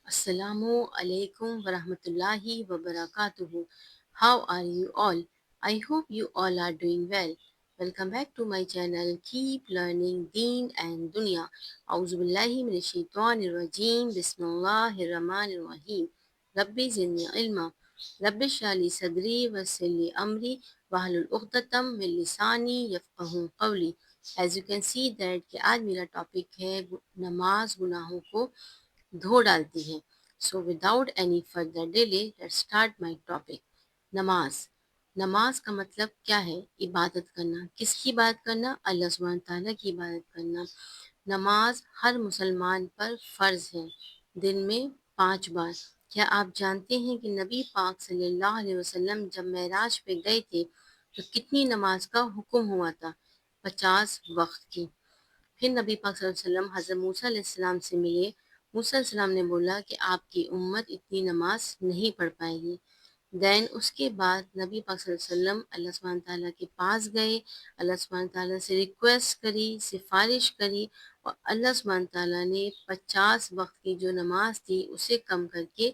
Assalamu alaikum warahmatullahi wabarakatuh. How are you all? I hope you all are doing well. Welcome back to my channel. Keep learning Deen and Dunya. Auzu billahi minash shaitanir rajim. Bismillahir rahmanir rahim. Rabbi zidni ilma. Rabbi shrah sadri wa yassir li amri wahlul 'uqdatam min lisani yafqahu qawli. As you can see that कि आज मेरा topic है नमाज गुनाहों को धो डालती है। So without any further delay let's start my topic. नमाज। नमाज का मतलब क्या है? इबादत करना। किसकी इबादत करना? अल्लाह सुब्हान तआला की इबादत करना। नमाज हर मुसलमान पर फ़र्ज़ है, दिन में 5 बार। क्या आप जानते हैं कि नबी पाक सल्लल्लाहु अलैहि वसल्लम जब मेराज पे गए थे तो कितनी नमाज का हुक्म हुआ था? 50 वक्त की। फिर नबी पाक सल्लल्लाहु अलैहि वसल्लम हज़रत मूसा अलैहिस्सलाम से मिले। मूसा अलैहिस्सलाम ने बोला कि आपकी उम्मत इतनी नमाज नहीं पढ़ पाएगी। देन उसके बाद नबी पाक सल्लल्लाहु अलैहि वसल्लम अल्लाह सुब्हान तआला के पास गए, अल्लाह सुब्हान तआला से रिक्वेस्ट करी, सिफारिश करी और अल्लाह सुब्हान तआला ने 50 वक्त की जो नमाज थी उसे कम करके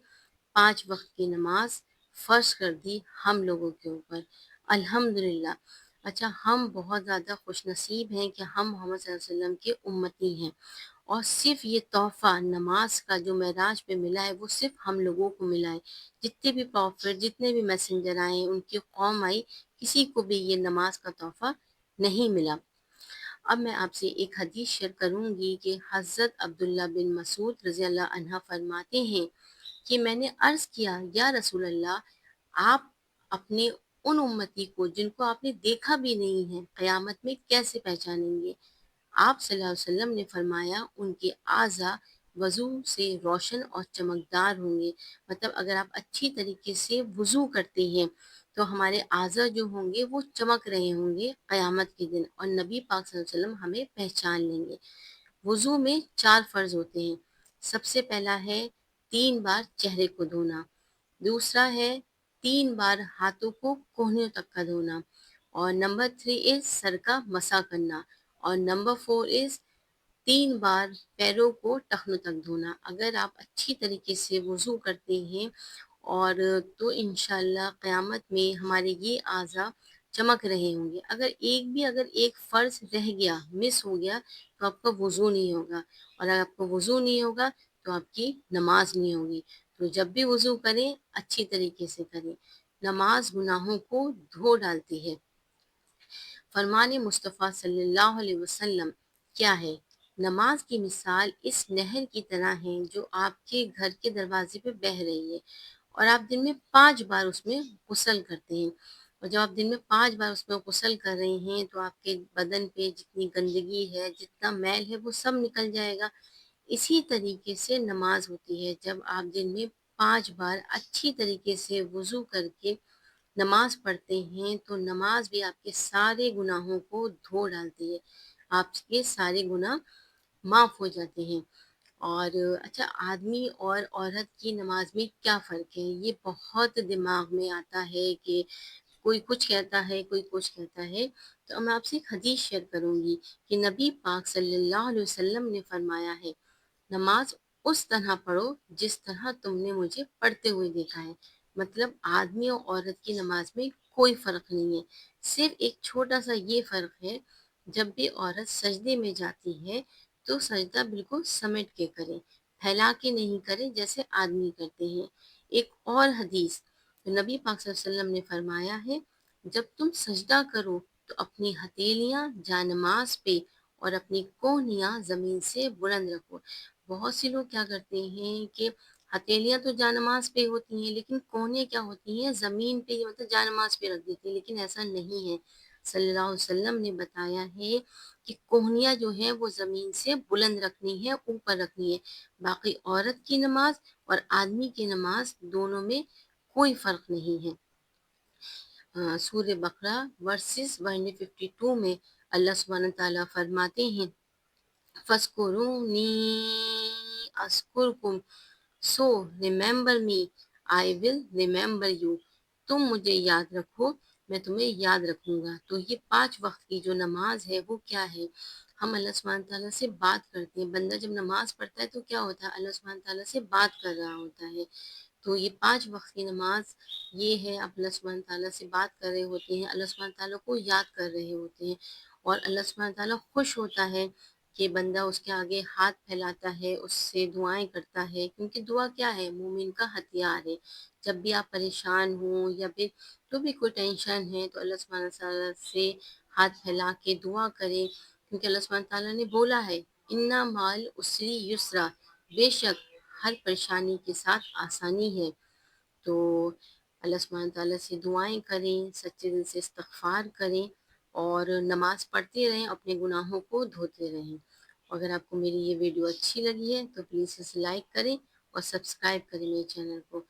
5 वक्त की नमाज फ़र्ज़ कर दी हम लोगों के ऊपर। अल्हम्दुलिल्लाह। अच्छा, हम बहुत ज़्यादा खुशनसीब हैं कि हम मोहम्मद सल्लल्लाहु अलैहि वसल्लम के उम्मती हैं और सिर्फ़ ये तोहफ़ा नमाज का जो मेराज पे मिला है वो सिर्फ़ हम लोगों को मिला है। जितने भी प्रॉफ़िट, जितने भी मैसेंजर आए, उनकी कौम आई, किसी को भी ये नमाज का तोहफ़ा नहीं मिला। अब मैं आपसे एक हदीस शेयर करूँगी कि हज़रत अब्दुल्ला बिन मसूद रज़ी अल्लाह अन्हा फरमाते हैं कि मैंने अर्ज़ किया, या रसूल अल्लाह, आप अपने उन उम्मती को जिनको आपने देखा भी नहीं है, क़यामत में कैसे पहचानेंगे? आप सल्लल्लाहु अलैहि वसल्लम ने फरमाया, उनके आज़ा वज़ू से रोशन और चमकदार होंगे। मतलब अगर आप अच्छी तरीके से वज़ू करते हैं तो हमारे आज़ा जो होंगे वो चमक रहे होंगे क़यामत के दिन और नबी पाक सल्लल्लाहु अलैहि वसल्लम हमें पहचान लेंगे। वज़ू में 4 फ़र्ज़ होते हैं। सबसे पहला है 3 बार चेहरे को धोना, दूसरा है 3 बार हाथों को कोहनियों तक का धोना और नंबर 3 इज़ सर का मसा करना और नंबर 4 इज़ 3 बार पैरों को टखनों तक धोना। अगर आप अच्छी तरीके से वज़ू करते हैं और तो इंशाअल्लाह क़यामत में हमारे ये आज़ा चमक रहे होंगे। अगर एक फ़र्ज़ रह गया, मिस हो गया तो आपका वज़ू नहीं होगा और अगर आपका वज़ू नहीं होगा तो आपकी नमाज़ नहीं होगी। तो जब भी वज़ू करें अच्छी तरीके से करें। नमाज गुनाहों को धो डालती है। फरमान मुस्तफ़ा सल्लल्लाहु अलैहि वसल्लम क्या है? नमाज की मिसाल इस नहर की तरह है जो आपके घर के दरवाजे पे बह रही है और आप दिन में 5 बार उसमें गुस्ल करते हैं। और जब आप दिन में 5 बार उसमें गुस्ल कर रहे हैं तो आपके बदन पे जितनी गंदगी है, जितना मैल है वो सब निकल जाएगा। इसी तरीके से नमाज होती है। जब आप दिन में 5 बार अच्छी तरीके से वज़ू करके नमाज पढ़ते हैं तो नमाज भी आपके सारे गुनाहों को धो डालती है। आपके सारे गुनाह माफ़ हो जाते हैं। और अच्छा, आदमी और औरत की नमाज में क्या फ़र्क है? ये बहुत दिमाग में आता है कि कोई कुछ कहता है, कोई कुछ कहता है। तो मैं आपसे एक हदीस शेयर करूँगी कि नबी पाक सल्लल्लाहु अलैहि वसल्लम ने फरमाया है, नमाज उस तरह पढ़ो जिस तरह तुमने मुझे पढ़ते हुए देखा है। मतलब आदमी और औरत की नमाज में कोई फ़र्क नहीं है। सिर्फ़ एक छोटा-सा ये फ़र्क है, जब भी औरत सजदे में जाती है, तो सजदा बिल्कुल समेट के करे, फैला के नहीं करे जैसे आदमी करते हैं। एक और हदीस, नबी पाक सल्लल्लाहु अलैहि वसल्लम ने फरमाया है, जब तुम सजदा करो तो अपनी हथेलियाँ जानमाज़ पे और अपनी कोहनियाँ ज़मीन से बुलंद रखो। बहुत से लोग क्या करते हैं कि हथेलियाँ तो जानमाज़ पे होती हैं लेकिन कोहनियाँ क्या होती हैं ज़मीन पे, मतलब जानमाज़ पे रख देते हैं, लेकिन ऐसा नहीं है। सल्लल्लाहु अलैहि वसल्लम ने बताया है कि कोहनियाँ जो हैं वो ज़मीन से बुलंद रखनी है, ऊपर रखनी है। बाकी औरत की नमाज और आदमी की नमाज दोनों में कोई फ़र्क नहीं है। सूरह बकरा वर्सेस 152 में अल्लाह सुब्हानहू तआला फरमाते हैं, फस्कुरूनी अस्कुरकुम, so remember me, I will remember you. तुम मुझे याद रखो, मैं तुम्हें याद रखूंगा। तो ये 5 वक्त की जो नमाज है वो क्या है? ہم اللہ سبحانہ تعالیٰ سے بات کرتے ہیں. بندہ جب نماز پڑھتا ہے تو کیا ہوتا ہے؟ اللہ سبحانہ تعالیٰ سے بات کر رہا ہوتا ہے. تو یہ 5 وقت کی نماز یہ ہے، آپ اللہ سبحانہ تعالیٰ سے بات کر رہے ہوتے ہیں، اللہ سبحانہ تعالیٰ کو یاد کر رہے ہوتے ہیں، اور اللہ سبحانہ تعالیٰ خوش ہوتا ہے کہ بندہ اس کے آگے ہاتھ پھیلاتا ہے، اس سے دعائیں کرتا ہے. کیونکہ دعا کیا ہے؟ مومن کا ہتھیار ہے. جب بھی آپ پریشان ہوں یا پھر جو بھی کوئی ٹینشن ہے تو اللہ سبحانہ تعالیٰ سے ہاتھ پھیلا کے دعا کریں. کیونکہ اللہ سبحانہ تعالیٰ نے بولا ہے انا مال اسری یسرا، بے شک ہر پریشانی کے ساتھ آسانی ہے. تو اللہ سبحانہ تعالیٰ سے دعائیں کریں، سچے دل سے استغفار کریں، اور نماز پڑھتے رہیں، اپنے گناہوں کو دھوتے رہیں. اگر آپ کو میری یہ ویڈیو اچھی لگی ہے تو پلیز اسے لائک کریں اور سبسکرائب کریں میرے چینل کو،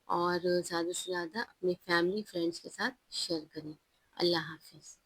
اور زیادہ سے زیادہ اپنے فیملی فرینڈس کے ساتھ شیئر کریں. اللہ حافظ.